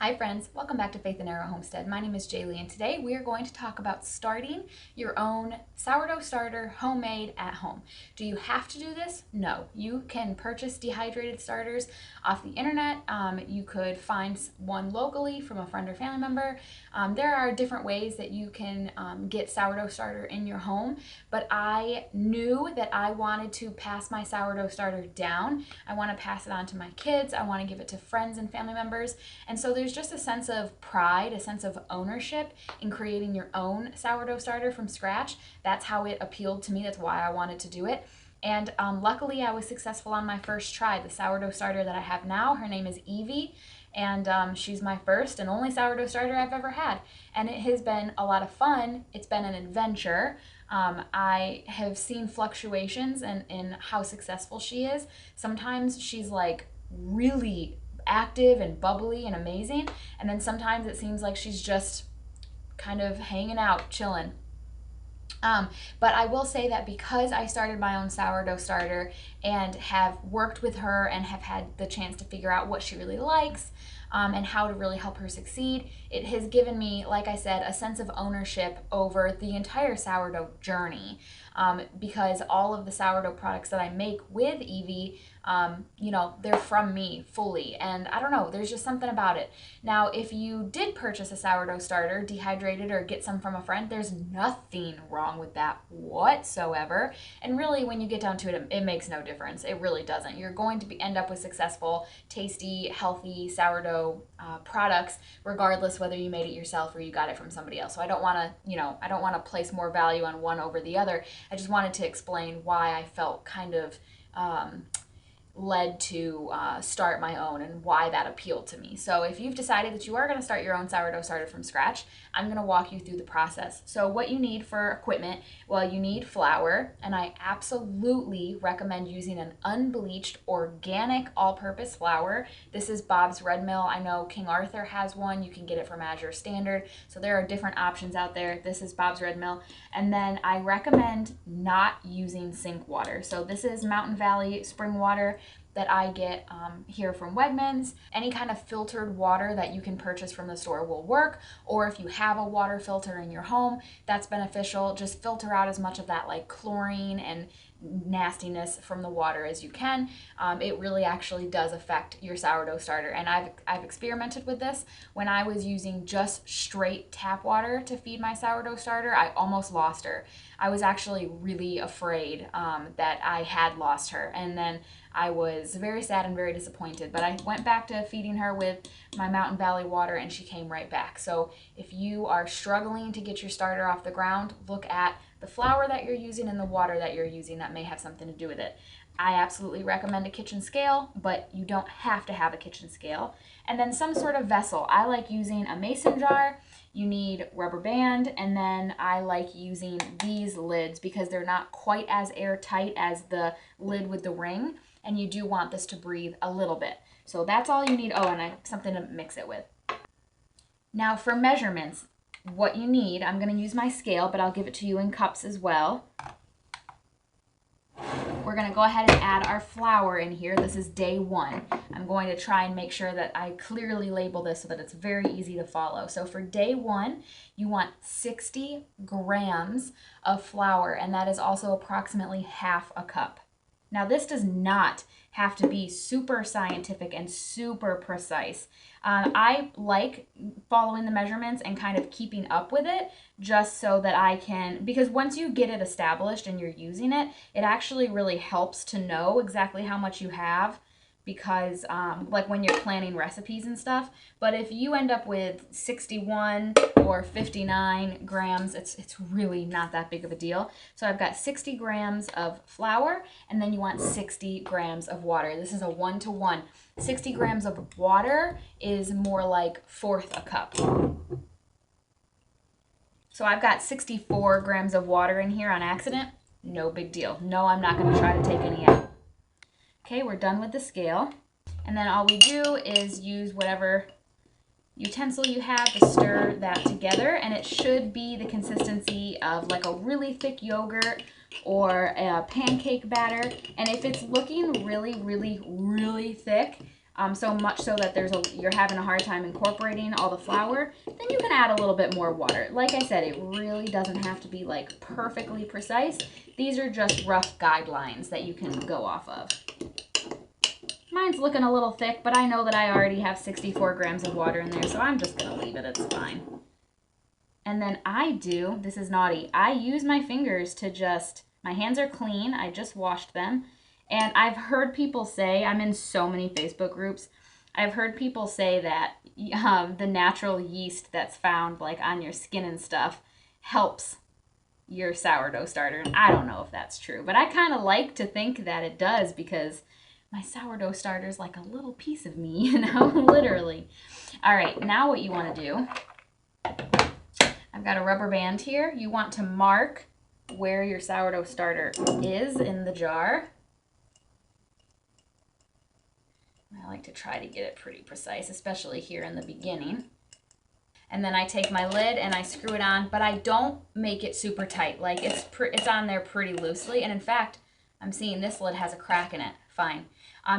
Hi friends, welcome back to Faith and Arrow Homestead. My name is Jaylee and today we are going to talk about starting your own sourdough starter homemade at home. Do you have to do this? No. You can purchase dehydrated starters off the internet. You could find one locally from a friend or family member. There are different ways that you can get sourdough starter in your home, but I knew that I wanted to pass my sourdough starter down. I want to pass it on to my kids. I want to give it to friends and family members. And so there's just a sense of pride, a sense of ownership in creating your own sourdough starter from scratch. That's how it appealed to me. That's why I wanted to do it. And luckily, I was successful on my first try. The sourdough starter that I have now, her name is Evie, and she's my first and only sourdough starter I've ever had. And it has been a lot of fun. It's been an adventure. I have seen fluctuations in how successful she is. Sometimes she's like really active and bubbly and amazing, and then sometimes it seems like she's just kind of hanging out, chilling. But I will say that because I started my own sourdough starter and have worked with her and have had the chance to figure out what she really likes, and how to really help her succeed, it has given me, like I said, a sense of ownership over the entire sourdough journey. Because all of the sourdough products that I make with Evie, they're from me fully. And I don't know, there's just something about it. Now, if you did purchase a sourdough starter, dehydrated, or get some from a friend, there's nothing wrong with that whatsoever. And really, when you get down to it, it makes no difference. It really doesn't. You're going to end up with successful, tasty, healthy sourdough products, regardless whether you made it yourself or you got it from somebody else. So I don't want to place more value on one over the other. I just wanted to explain why I felt kind of led to start my own and why that appealed to me. So if you've decided that you are going to start your own sourdough starter from scratch, I'm going to walk you through the process. So what you need for equipment, well, you need flour, and I absolutely recommend using an unbleached organic all-purpose flour. This is Bob's Red Mill. I know King Arthur has one. You can get it from Azure Standard. So there are different options out there. This is Bob's Red Mill. And then I recommend not using sink water. So this is Mountain Valley spring water that I get here from Wegmans. Any kind of filtered water that you can purchase from the store will work, or if you have a water filter in your home, that's beneficial. Just filter out as much of that like chlorine and nastiness from the water as you can. It really actually does affect your sourdough starter, and I've experimented with this. When I was using just straight tap water to feed my sourdough starter, I almost lost her. I was actually really afraid that I had lost her, and then I was very sad and very disappointed, but I went back to feeding her with my Mountain Valley water and she came right back. So if you are struggling to get your starter off the ground, look at the flour that you're using and the water that you're using. That may have something to do with it. I absolutely recommend a kitchen scale, but you don't have to have a kitchen scale. And then some sort of vessel. I like using a mason jar. You need rubber band, and then I like using these lids because they're not quite as airtight as the lid with the ring, and you do want this to breathe a little bit. So that's all you need. Oh, and something to mix it with. Now for measurements, what you need, I'm going to use my scale, but I'll give it to you in cups as well. We're going to go ahead and add our flour in here. This is day one. I'm going to try and make sure that I clearly label this so that it's very easy to follow. So for day one, you want 60 grams of flour, and that is also approximately half a cup. Now this does not have to be super scientific and super precise. I like following the measurements and kind of keeping up with it just so that I can, because once you get it established and you're using it, it actually really helps to know exactly how much you have, because like when you're planning recipes and stuff. But if you end up with 61 or 59 grams, it's really not that big of a deal. So I've got 60 grams of flour, and then you want 60 grams of water. This is a 1-to-1. 60 grams of water is more like fourth a cup. So I've got 64 grams of water in here on accident. No big deal. No, I'm not going to try to take any out. Okay, we're done with the scale. And then all we do is use whatever utensil you have to stir that together, and it should be the consistency of like a really thick yogurt or a pancake batter. And if it's looking really, really, really thick, so much so that you're having a hard time incorporating all the flour, then you can add a little bit more water. Like I said, it really doesn't have to be like perfectly precise. These are just rough guidelines that you can go off of. Mine's looking a little thick, but I know that I already have 64 grams of water in there, so I'm just gonna leave it, it's fine. And then this is naughty, I use my fingers to my hands are clean, I just washed them. And I've heard people say, I'm in so many Facebook groups, I've heard people say that the natural yeast that's found like on your skin and stuff helps your sourdough starter. And I don't know if that's true, but I kind of like to think that it does because my sourdough starter is like a little piece of me, you know, literally. All right, now what you want to do, I've got a rubber band here. You want to mark where your sourdough starter is in the jar. I like to try to get it pretty precise, especially here in the beginning. And then I take my lid and I screw it on, but I don't make it super tight. Like it's on there pretty loosely. And in fact, I'm seeing this lid has a crack in it. Fine.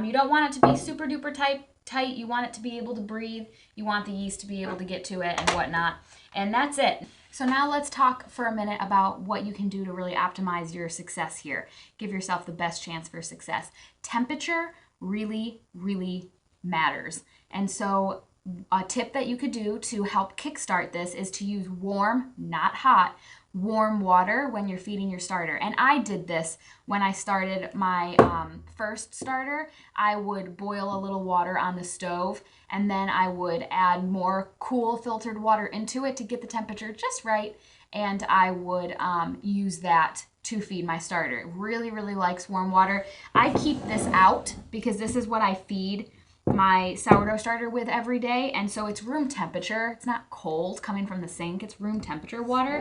You don't want it to be super duper tight. You want it to be able to breathe. You want the yeast to be able to get to it and whatnot. And that's it. So now let's talk for a minute about what you can do to really optimize your success here. Give yourself the best chance for success. Temperature really, really matters. And so a tip that you could do to help kickstart this is to use warm, not hot, warm water when you're feeding your starter. And I did this when I started my first starter. I would boil a little water on the stove and then I would add more cool filtered water into it to get the temperature just right. And I would use that to feed my starter. It really, really likes warm water. I keep this out because this is what I feed my sourdough starter with every day, and so it's room temperature. It's not cold coming from the sink, it's room temperature water.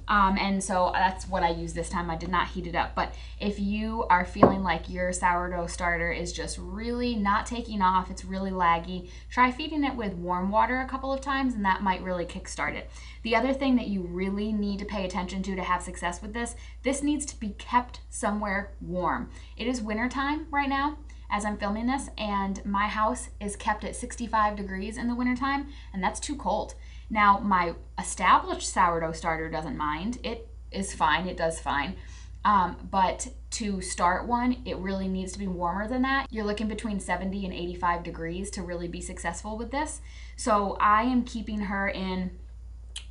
And so that's what I used this time. I did not heat it up. But if you are feeling like your sourdough starter is just really not taking off, it's really laggy, try feeding it with warm water a couple of times and that might really kickstart it. The other thing that you really need to pay attention to have success with this needs to be kept somewhere warm. It is wintertime right now as I'm filming this, and my house is kept at 65 degrees in the wintertime, and that's too cold. Now, my established sourdough starter doesn't mind. It is fine, it does fine. But to start one, it really needs to be warmer than that. You're looking between 70 and 85 degrees to really be successful with this. So I am keeping her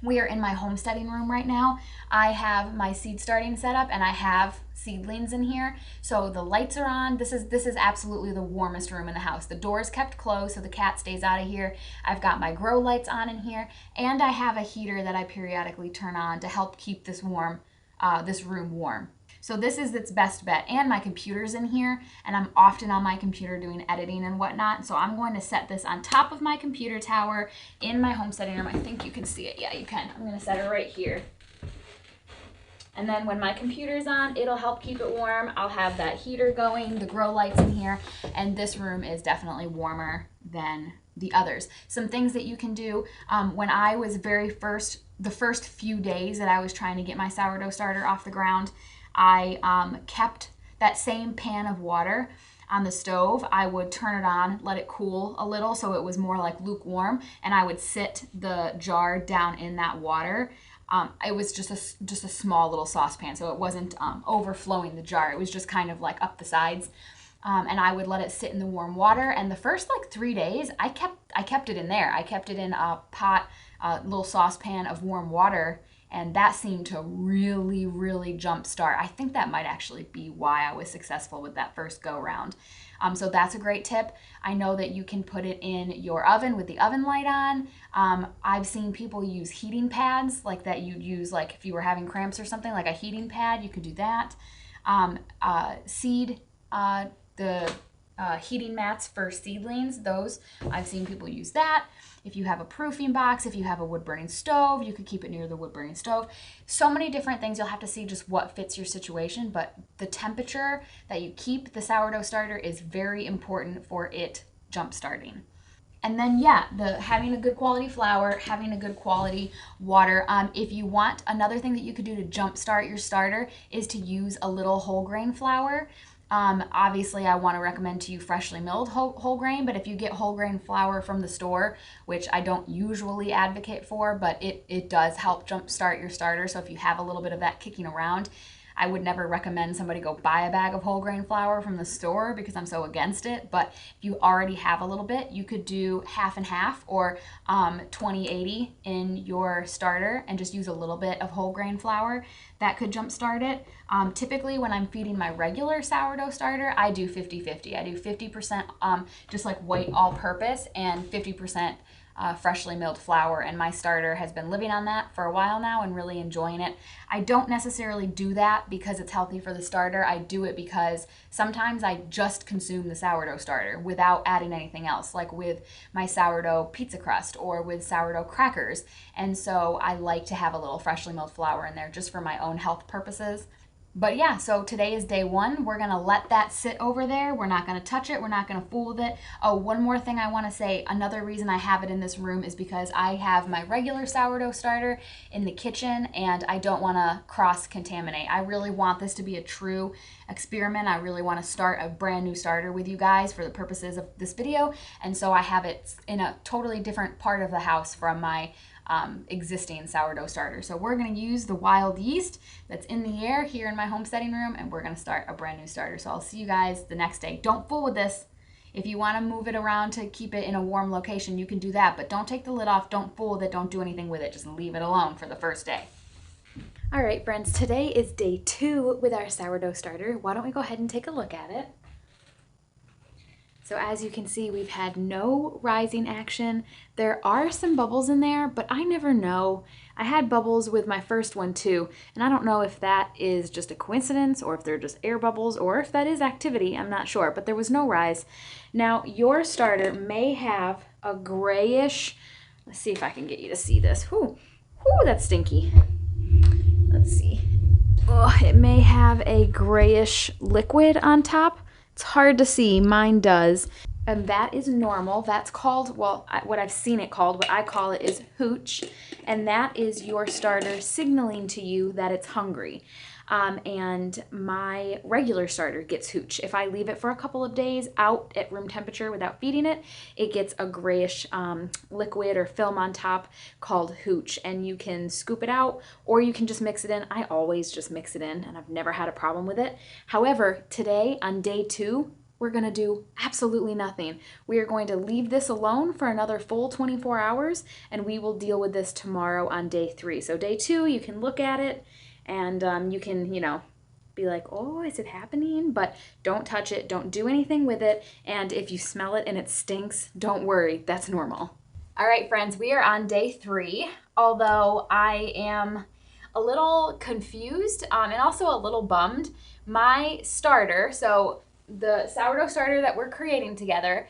we are in my homesteading room right now. I have my seed starting set up and I have seedlings in here. So the lights are on. This is absolutely the warmest room in the house. The door is kept closed so the cat stays out of here. I've got my grow lights on in here, and I have a heater that I periodically turn on to help keep this room warm. So this is its best bet. And my computer's in here, and I'm often on my computer doing editing and whatnot. So I'm going to set this on top of my computer tower in my homesteading room. I think you can see it. Yeah, you can. I'm going to set it right here. And then when my computer's on, it'll help keep it warm. I'll have that heater going, the grow lights in here, and this room is definitely warmer than the others. Some things that you can do, when I was the first few days that I was trying to get my sourdough starter off the ground, I kept that same pan of water on the stove. I would turn it on, let it cool a little so it was more like lukewarm, and I would sit the jar down in that water. It was just a small little saucepan, so it wasn't overflowing the jar. It was just kind of like up the sides. And I would let it sit in the warm water. And the first like 3 days, I kept it in there. I kept it in a pot, little saucepan of warm water, and that seemed to really, really jumpstart. I think that might actually be why I was successful with that first go round. So that's a great tip. I know that you can put it in your oven with the oven light on. I've seen people use heating pads like that you'd use like if you were having cramps or something, like a heating pad, you could do that. The heating mats for seedlings, those, I've seen people use that. If you have a proofing box, if you have a wood-burning stove, you could keep it near the wood-burning stove. So many different things. You'll have to see just what fits your situation, but the temperature that you keep the sourdough starter is very important for it jump starting. And then, yeah, having a good quality flour, having a good quality water. If you want, another thing that you could do to jumpstart your starter is to use a little whole grain flour. Obviously, I want to recommend to you freshly milled whole grain, but if you get whole grain flour from the store, which I don't usually advocate for, but it does help jumpstart your starter. So if you have a little bit of that kicking around, I would never recommend somebody go buy a bag of whole grain flour from the store because I'm so against it. But if you already have a little bit, you could do half and half or 20-80 in your starter and just use a little bit of whole grain flour. That could jumpstart it. Typically when I'm feeding my regular sourdough starter, I do 50-50. I do 50% just like white all-purpose and 50% freshly milled flour, and my starter has been living on that for a while now and really enjoying it. I don't necessarily do that because it's healthy for the starter. I do it because sometimes I just consume the sourdough starter without adding anything else, like with my sourdough pizza crust or with sourdough crackers. And so I like to have a little freshly milled flour in there just for my own health purposes. But yeah, so today is day one. We're gonna let that sit over there. We're not gonna touch it. We're not gonna fool with it. Oh, one more thing I wanna say. Another reason I have it in this room is because I have my regular sourdough starter in the kitchen and I don't wanna cross-contaminate. I really want this to be a true experiment. I really wanna start a brand new starter with you guys for the purposes of this video. And so I have it in a totally different part of the house from my existing sourdough starter. So we're going to use the wild yeast that's in the air here in my homesteading room, and we're going to start a brand new starter. So I'll see you guys the next day. Don't fool with this. If you want to move it around to keep it in a warm location, you can do that, but don't take the lid off. Don't fool with it. Don't do anything with it. Just leave it alone for the first day. All right, friends, today is day 2 with our sourdough starter. Why don't we go ahead and take a look at it? So as you can see, we've had no rising action. There are some bubbles in there, but I never know. I had bubbles with my first one too, and I don't know if that is just a coincidence or if they're just air bubbles or if that is activity. I'm not sure, but there was no rise. Now, your starter may have a grayish, let's see if I can get you to see this. Whew, that's stinky. Let's see. Oh, it may have a grayish liquid on top. It's hard to see, mine does, and that is normal. That's called, well, what I've seen it called, what I call it is hooch, and that is your starter signaling to you that it's hungry. And my regular starter gets hooch. If I leave it for a couple of days out at room temperature without feeding it, it gets a grayish liquid or film on top called hooch, and you can scoop it out or you can just mix it in. I always just mix it in and I've never had a problem with it. However, today on day 2, we're going to do absolutely nothing. We are going to leave this alone for another full 24 hours and we will deal with this tomorrow on day 3. So day 2, you can look at it and you can, be like, oh, is it happening? But don't touch it. Don't do anything with it. And if you smell it and it stinks, don't worry. That's normal. All right, friends, we are on day 3, although I am a little confused and also a little bummed. My starter, so the sourdough starter that we're creating together,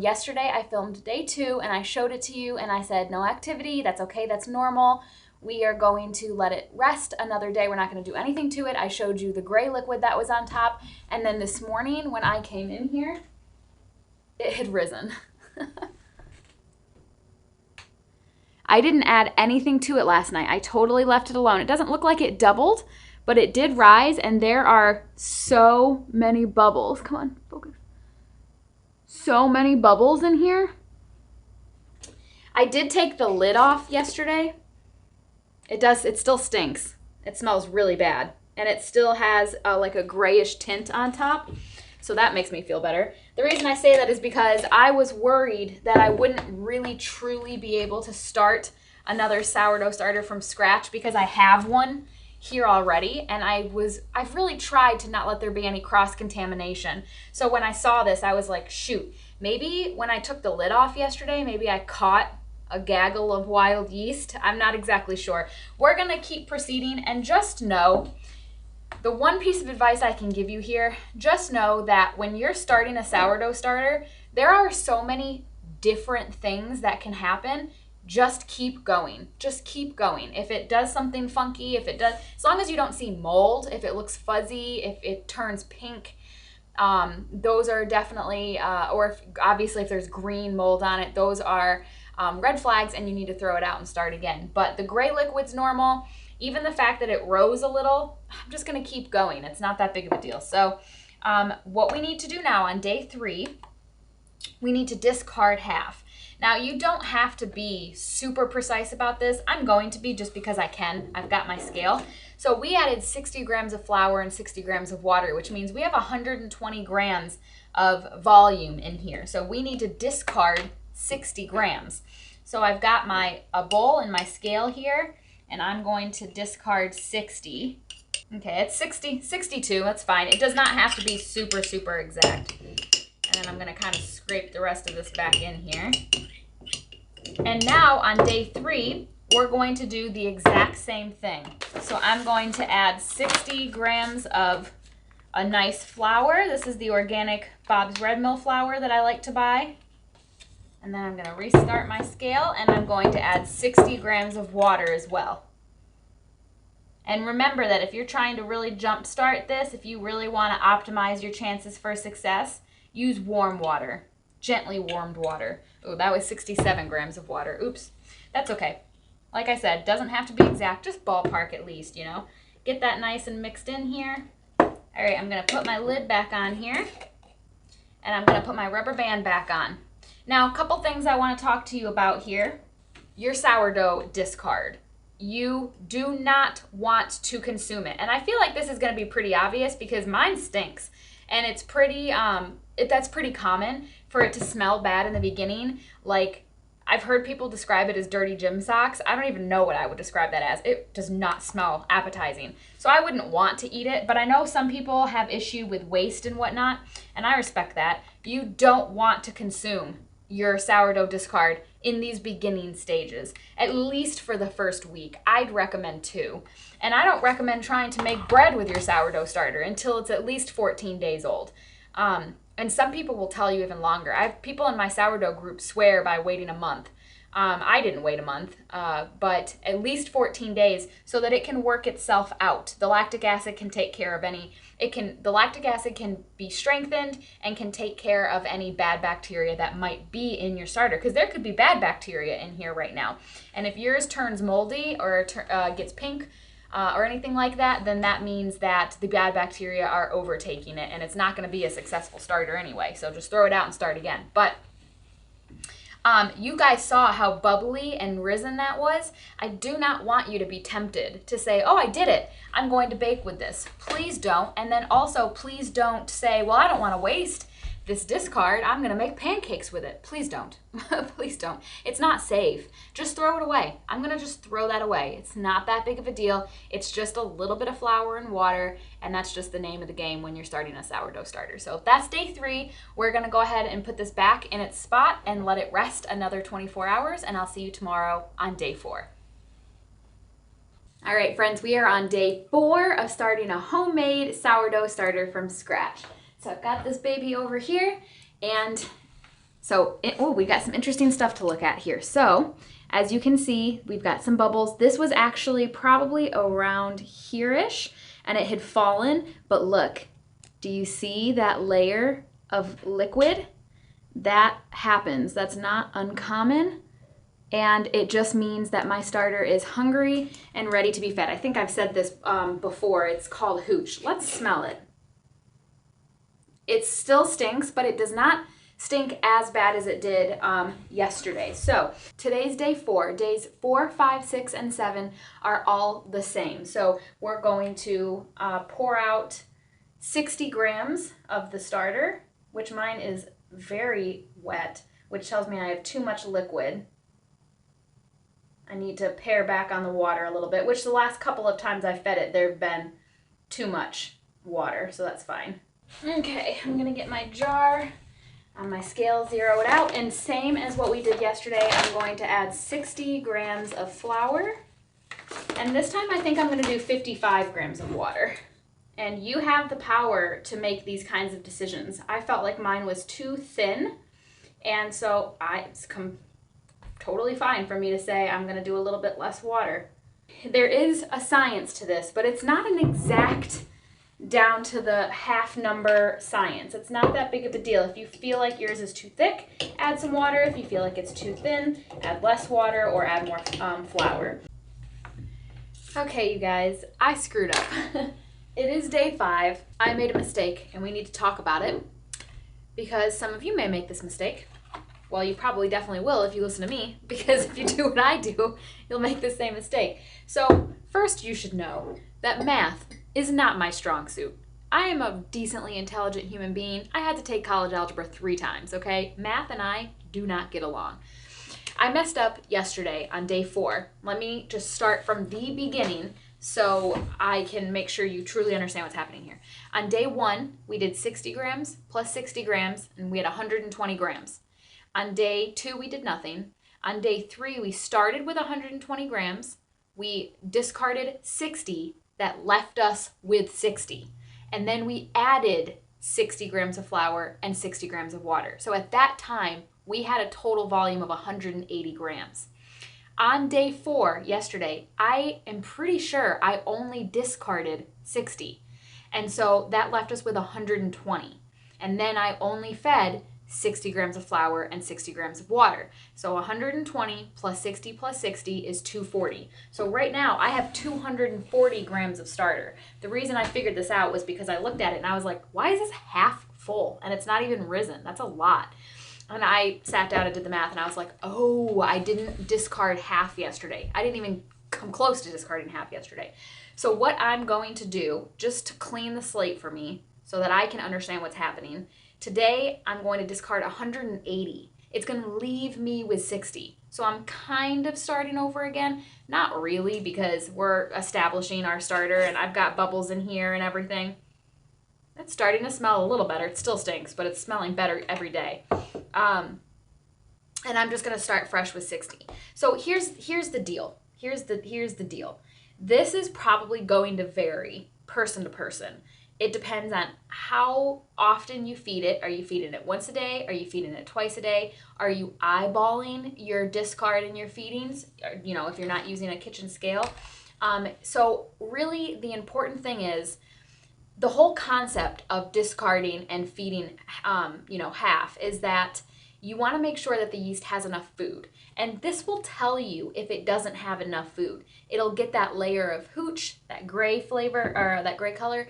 yesterday I filmed day 2 and I showed it to you and I said, no activity, that's okay, that's normal. We are going to let it rest another day. We're not going to do anything to it. I showed you the gray liquid that was on top. And then this morning when I came in here, it had risen. I didn't add anything to it last night. I totally left it alone. It doesn't look like it doubled, but it did rise, and there are so many bubbles. Come on, focus. So many bubbles in here. I did take the lid off yesterday. It still stinks. It smells really bad. And it still has like a grayish tint on top. So that makes me feel better. The reason I say that is because I was worried that I wouldn't really truly be able to start another sourdough starter from scratch because I have one here already. And I've really tried to not let there be any cross-contamination. So when I saw this, I was like, shoot, maybe when I took the lid off yesterday, maybe I caught a gaggle of wild yeast. I'm not exactly sure. We're gonna keep proceeding, and just know, the one piece of advice I can give you here, just know that when you're starting a sourdough starter, there are so many different things that can happen. Just keep going. Just keep going. If it does something funky, as long as you don't see mold, if it looks fuzzy, if it turns pink, those are definitely, obviously if there's green mold on it, those are red flags and you need to throw it out and start again. But the gray liquid's normal. Even the fact that it rose a little, I'm just gonna keep going. It's not that big of a deal. So What we need to do now on day 3, we need to discard half. Now, you don't have to be super precise about this. I'm going to be just because I can. I've got my scale. So we added 60 grams of flour and 60 grams of water, which means we have 120 grams of volume in here. So we need to discard 60 grams. So I've got a bowl and my scale here, and I'm going to discard 60. Okay, it's 62, that's fine. It does not have to be super, super exact. And then I'm gonna kind of scrape the rest of this back in here. And now on day 3, we're going to do the exact same thing. So I'm going to add 60 grams of a nice flour. This is the organic Bob's Red Mill flour that I like to buy. And then I'm gonna restart my scale, and I'm going to add 60 grams of water as well. And remember that if you're trying to really jumpstart this, if you really want to optimize your chances for success, use warm water, gently warmed water. Oh, that was 67 grams of water. Oops, that's okay. Like I said, doesn't have to be exact, just ballpark at least, you know. Get that nice and mixed in here. All right, I'm gonna put my lid back on here, and I'm gonna put my rubber band back on. Now, a couple things I wanna talk to you about here. Your sourdough discard. You do not want to consume it. And I feel like this is gonna be pretty obvious because mine stinks. And it's pretty, that's pretty common for it to smell bad in the beginning. Like, I've heard people describe it as dirty gym socks. I don't even know what I would describe that as. It does not smell appetizing. So I wouldn't want to eat it, but I know some people have issue with waste and whatnot, and I respect that. You don't want to consume your sourdough discard in these beginning stages, at least for the first week. I'd recommend 2. And I don't recommend trying to make bread with your sourdough starter until it's at least 14 days old. And some people will tell you even longer. I have people in my sourdough group swear by waiting a month. I didn't wait a month, but at least 14 days so that it can work itself out. The lactic acid can take care of the lactic acid can be strengthened and can take care of any bad bacteria that might be in your starter, because there could be bad bacteria in here right now. And if yours turns moldy or gets pink, or anything like that, then that means that the bad bacteria are overtaking it, and it's not going to be a successful starter anyway. So just throw it out and start again. But you guys saw how bubbly and risen that was. I do not want you to be tempted to say, oh, I did it, I'm going to bake with this. Please don't. And then also, please don't say, well, I don't want to waste this discard, I'm gonna make pancakes with it. Please don't. Please don't. It's not safe. Just throw it away. I'm gonna just throw that away. It's not that big of a deal. It's just a little bit of flour and water, and that's just the name of the game when you're starting a sourdough starter. So that's day 3. We're gonna go ahead and put this back in its spot and let it rest another 24 hours, and I'll see you tomorrow on day 4. All right, friends, we are on day 4 of starting a homemade sourdough starter from scratch. So I've got this baby over here, and so, we got some interesting stuff to look at here. So, as you can see, we've got some bubbles. This was actually probably around here-ish, and it had fallen, but look, do you see that layer of liquid? That happens. That's not uncommon, and it just means that my starter is hungry and ready to be fed. I think I've said this before. It's called hooch. Let's smell it. It still stinks, but it does not stink as bad as it did yesterday. So today's day 4. Days 4, 5, 6, and 7 are all the same. So we're going to pour out 60 grams of the starter, which mine is very wet, which tells me I have too much liquid. I need to pare back on the water a little bit, which the last couple of times I fed it, there have been too much water, so that's fine. Okay, I'm gonna get my jar on my scale, zero it out, and same as what we did yesterday, I'm going to add 60 grams of flour, and this time I think I'm gonna do 55 grams of water. And you have the power to make these kinds of decisions. I felt like mine was too thin, and so it's totally fine for me to say I'm gonna do a little bit less water. There is a science to this, but it's not an exact down to the half number science. It's not that big of a deal. If you feel like yours is too thick, add some water. If you feel like it's too thin, add less water or add more flour. Okay, you guys, I screwed up. It is day 5. I made a mistake and we need to talk about it because some of you may make this mistake. Well, you probably definitely will if you listen to me, because if you do what I do, you'll make the same mistake. So first you should know that math is not my strong suit. I am a decently intelligent human being. I had to take college algebra 3 times, okay? Math and I do not get along. I messed up yesterday on day 4. Let me just start from the beginning so I can make sure you truly understand what's happening here. On day 1, we did 60 grams plus 60 grams, and we had 120 grams. On day 2, we did nothing. On day 3, we started with 120 grams. We discarded 60. That left us with 60. And then we added 60 grams of flour and 60 grams of water. So at that time, we had a total volume of 180 grams. On day 4, yesterday, I am pretty sure I only discarded 60. And so that left us with 120. And then I only fed 60 grams of flour and 60 grams of water. So 120 plus 60 is 240. So right now I have 240 grams of starter. The reason I figured this out was because I looked at it and I was like, why is this half full? And it's not even risen. That's a lot. And I sat down and did the math and I was like, oh, I didn't discard half yesterday. I didn't even come close to discarding half yesterday. So what I'm going to do, just to clean the slate for me so that I can understand what's happening, today, I'm going to discard 180. It's going to leave me with 60. So I'm kind of starting over again. Not really, because we're establishing our starter and I've got bubbles in here and everything. It's starting to smell a little better. It still stinks, but it's smelling better every day. And I'm just going to start fresh with 60. So here's the deal. Here's the deal. This is probably going to vary person to person. It depends on how often you feed it. Are you feeding it once a day? Are you feeding it twice a day? Are you eyeballing your discard and your feedings? You know, if you're not using a kitchen scale. So really the important thing is the whole concept of discarding and feeding, half is that you want to make sure that the yeast has enough food. And this will tell you if it doesn't have enough food. It'll get that layer of hooch, that gray flavor, or that gray color.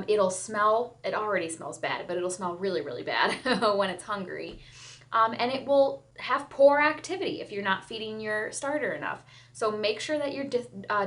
It'll smell, it already smells bad, but it'll smell really, really bad when it's hungry. And it will have poor activity if you're not feeding your starter enough. So make sure that you're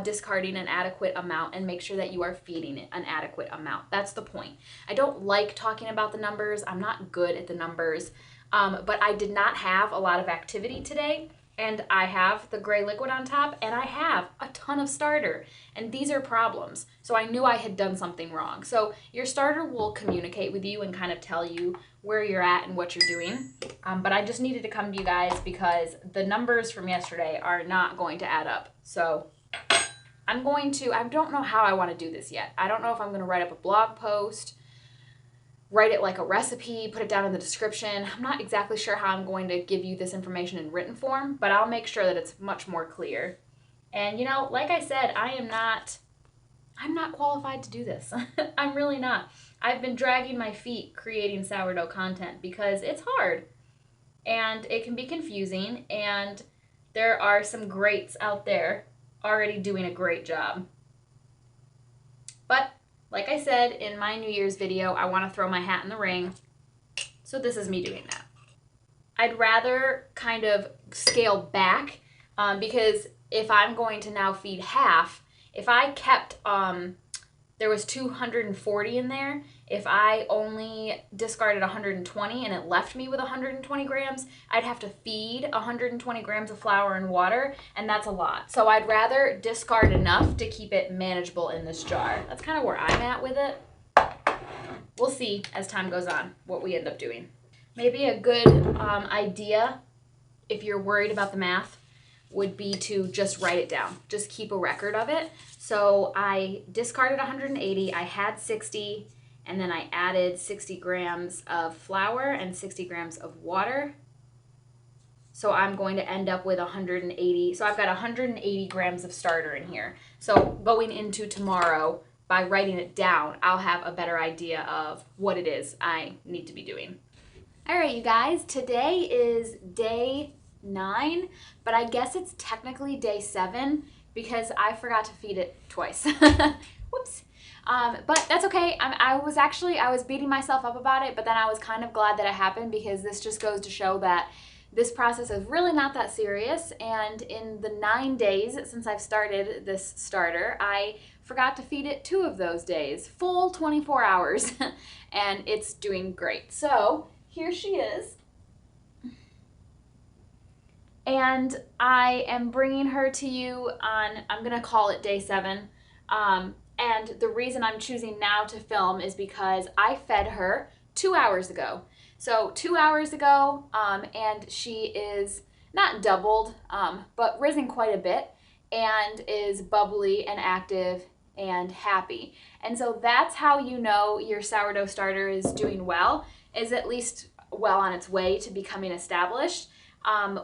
discarding an adequate amount and make sure that you are feeding it an adequate amount. That's the point. I don't like talking about the numbers. I'm not good at the numbers. But I did not have a lot of activity today, and I have the gray liquid on top, and I have a ton of starter, and these are problems. So I knew I had done something wrong. So your starter will communicate with you and kind of tell you where you're at and what you're doing. But I just needed to come to you guys because the numbers from yesterday are not going to add up. So I don't know how I want to do this yet. I don't know if I'm going to write up a blog post, write it like a recipe, put it down in the description. I'm not exactly sure how I'm going to give you this information in written form, but I'll make sure that it's much more clear. And like I said, I'm not qualified to do this. I'm really not. I've been dragging my feet creating sourdough content because it's hard and it can be confusing, and there are some greats out there already doing a great job. But like I said in my New Year's video, I want to throw my hat in the ring. So this is me doing that. I'd rather kind of scale back because if I'm going to now feed half, if I kept, there was 240 in there. If I only discarded 120 and it left me with 120 grams, I'd have to feed 120 grams of flour and water, and that's a lot. So I'd rather discard enough to keep it manageable in this jar. That's kind of where I'm at with it. We'll see as time goes on what we end up doing. Maybe a good idea, if you're worried about the math, would be to just write it down. Just keep a record of it. So I discarded 180, I had 60, and then I added 60 grams of flour and 60 grams of water. So I'm going to end up with 180. So I've got 180 grams of starter in here. So going into tomorrow, by writing it down, I'll have a better idea of what it is I need to be doing. All right, you guys, today is day 9, but I guess it's technically day 7 because I forgot to feed it twice. Whoops. But that's okay. I was beating myself up about it, but then I was kind of glad that it happened, because this just goes to show that this process is really not that serious. And in the 9 days since I've started this starter, I forgot to feed it 2 of those days, full 24 hours, and it's doing great. So here she is. And I am bringing her to you on, I'm going to call it day 7. And the reason I'm choosing now to film is because I fed her 2 hours ago. So 2 hours ago, and she is not doubled, but risen quite a bit, and is bubbly and active and happy. And so that's how you know your sourdough starter is doing well, is at least well on its way to becoming established,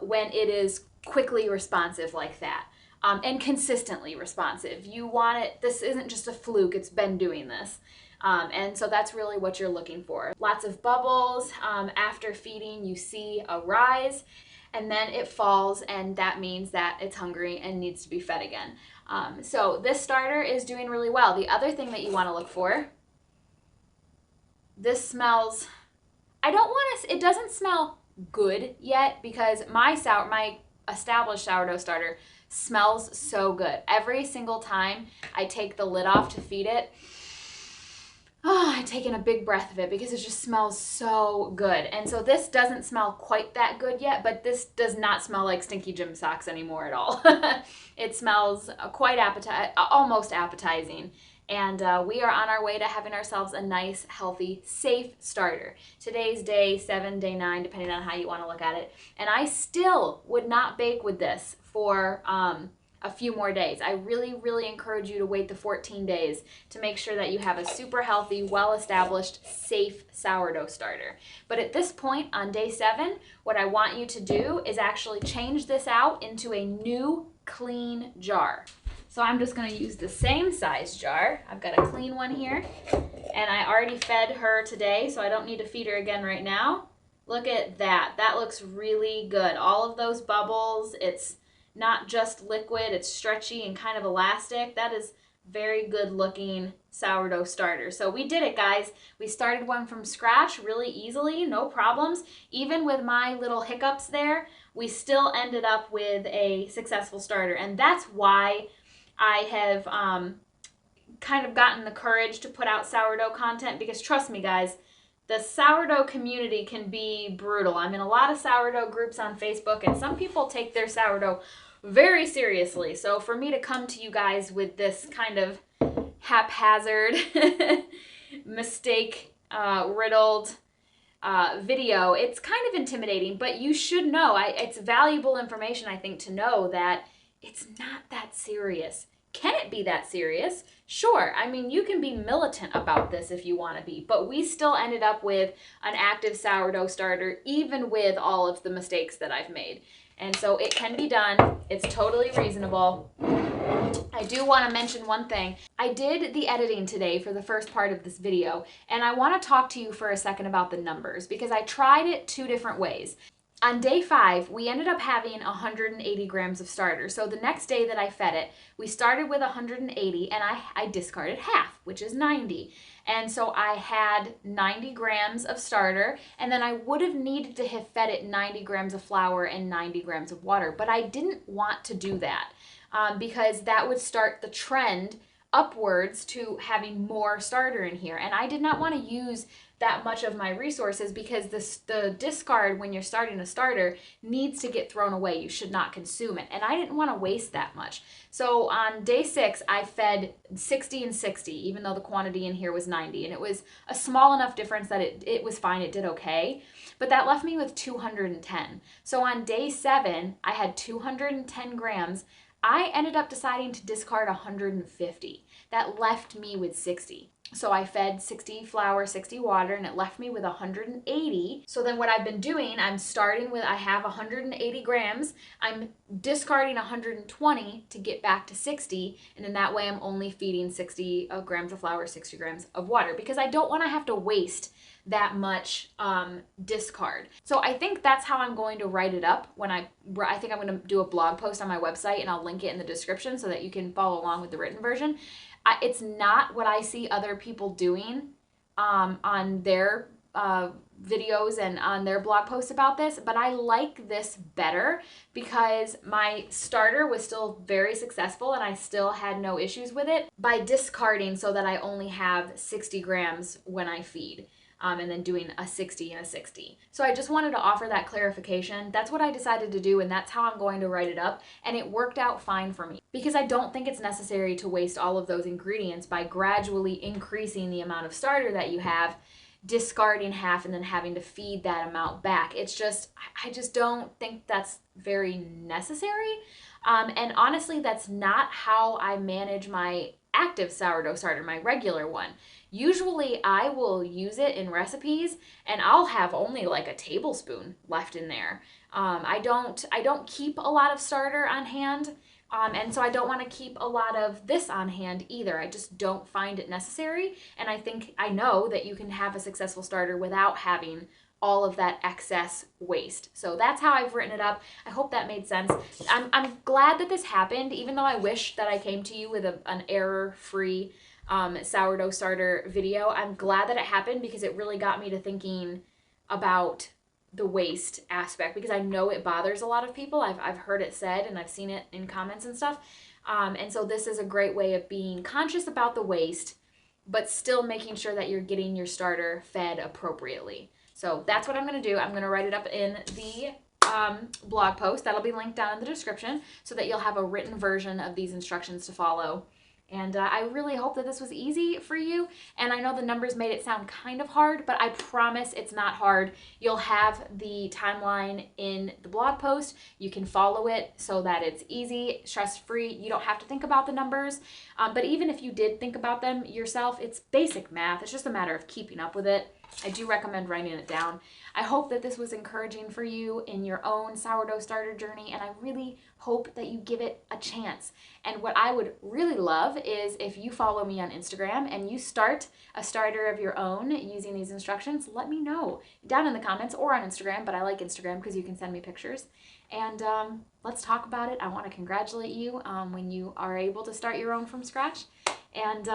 when it is quickly responsive like that. And consistently responsive. You want it, this isn't just a fluke, it's been doing this. And so that's really what you're looking for. Lots of bubbles. After feeding, you see a rise, and then it falls, and that means that it's hungry and needs to be fed again. So this starter is doing really well. The other thing that you want to look for, this smells, it doesn't smell good yet, because my established sourdough starter smells so good. Every single time I take the lid off to feed it, I take in a big breath of it, because it just smells so good. And so this doesn't smell quite that good yet, but this does not smell like stinky gym socks anymore at all. It smells quite almost appetizing. And we are on our way to having ourselves a nice, healthy, safe starter. Today's day 7, day 9, depending on how you want to look at it. And I still would not bake with this for a few more days. I really, really encourage you to wait the 14 days to make sure that you have a super healthy, well-established, safe sourdough starter. But at this point on day 7, what I want you to do is actually change this out into a new, clean jar. So I'm just going to use the same size jar. I've got a clean one here, and I already fed her today, so I don't need to feed her again right now. Look at that. That looks really good. All of those bubbles, it's not just liquid, it's stretchy and kind of elastic. That is very good looking sourdough starter. So we did it, guys. We started one from scratch really easily, no problems. Even with my little hiccups there, we still ended up with a successful starter. And that's why I have kind of gotten the courage to put out sourdough content, because trust me, guys, the sourdough community can be brutal. I'm in a lot of sourdough groups on Facebook, and some people take their sourdough very seriously. So for me to come to you guys with this kind of haphazard, mistake riddled video, it's kind of intimidating, but you should know, it's valuable information, I think, to know that it's not that serious. Can it be that serious? Sure. I mean, you can be militant about this if you want to be, but we still ended up with an active sourdough starter, even with all of the mistakes that I've made. And so it can be done. It's totally reasonable. I do want to mention one thing. I did the editing today for the first part of this video, and I want to talk to you for a second about the numbers, because I tried it 2 different ways. On day 5, we ended up having 180 grams of starter. So the next day that I fed it, we started with 180, and I discarded half, which is 90. And so I had 90 grams of starter, and then I would have needed to have fed it 90 grams of flour and 90 grams of water. But I didn't want to do that because that would start the trend upwards to having more starter in here. And I did not want to use that much of my resources, because the discard when you're starting a starter needs to get thrown away. You should not consume it. And I didn't want to waste that much. So on day 6, I fed 60 and 60, even though the quantity in here was 90. And it was a small enough difference that it was fine. It did okay. But that left me with 210. So on day 7, I had 210 grams. I ended up deciding to discard 150. That left me with 60. So I fed 60 flour, 60 water, and it left me with 180. So then what I've been doing, I'm starting with, I have 180 grams. I'm discarding 120 to get back to 60. And then that way I'm only feeding 60 grams of flour, 60 grams of water, because I don't want to have to waste that much discard. So I think that's how I'm going to write it up when I think I'm going to do a blog post on my website, and I'll link it in the description so that you can follow along with the written version. It's not what I see other people doing on their videos and on their blog posts about this, but I like this better because my starter was still very successful and I still had no issues with it by discarding so that I only have 60 grams when I feed. And then doing a 60 and a 60. So I just wanted to offer that clarification. That's what I decided to do, and that's how I'm going to write it up. And it worked out fine for me because I don't think it's necessary to waste all of those ingredients by gradually increasing the amount of starter that you have, discarding half, and then having to feed that amount back. It's just, I just don't think that's very necessary. And honestly, that's not how I manage my active sourdough starter, my regular one. Usually I will use it in recipes and I'll have only like a tablespoon left in there. I don't keep a lot of starter on hand. And so I don't want to keep a lot of this on hand either. I just don't find it necessary. And I know that you can have a successful starter without having all of that excess waste. So that's how I've written it up. I hope that made sense. I'm glad that this happened, even though I wish that I came to you with an error-free sourdough starter video. I'm glad that it happened because it really got me to thinking about the waste aspect, because I know it bothers a lot of people. I've heard it said and I've seen it in comments and stuff. And so this is a great way of being conscious about the waste, but still making sure that you're getting your starter fed appropriately. So that's what I'm going to do. I'm going to write it up in the blog post. That'll be linked down in the description so that you'll have a written version of these instructions to follow. And I really hope that this was easy for you. And I know the numbers made it sound kind of hard, but I promise it's not hard. You'll have the timeline in the blog post. You can follow it so that it's easy, stress-free. You don't have to think about the numbers. But even if you did think about them yourself, it's basic math. It's just a matter of keeping up with it. I do recommend writing it down. I hope that this was encouraging for you in your own sourdough starter journey, and I really hope that you give it a chance. And what I would really love is if you follow me on Instagram and you start a starter of your own using these instructions. Let me know down in the comments or on Instagram, but I like Instagram because you can send me pictures. And let's talk about it. I want to congratulate you when you are able to start your own from scratch. And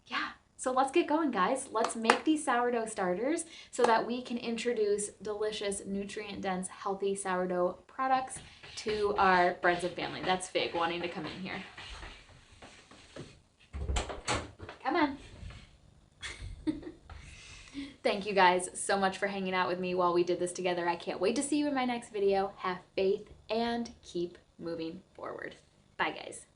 yeah. So let's get going, guys. Let's make these sourdough starters so that we can introduce delicious, nutrient-dense, healthy sourdough products to our friends and family. That's Fig wanting to come in here. Come on. Thank you guys so much for hanging out with me while we did this together. I can't wait to see you in my next video. Have faith and keep moving forward. Bye, guys.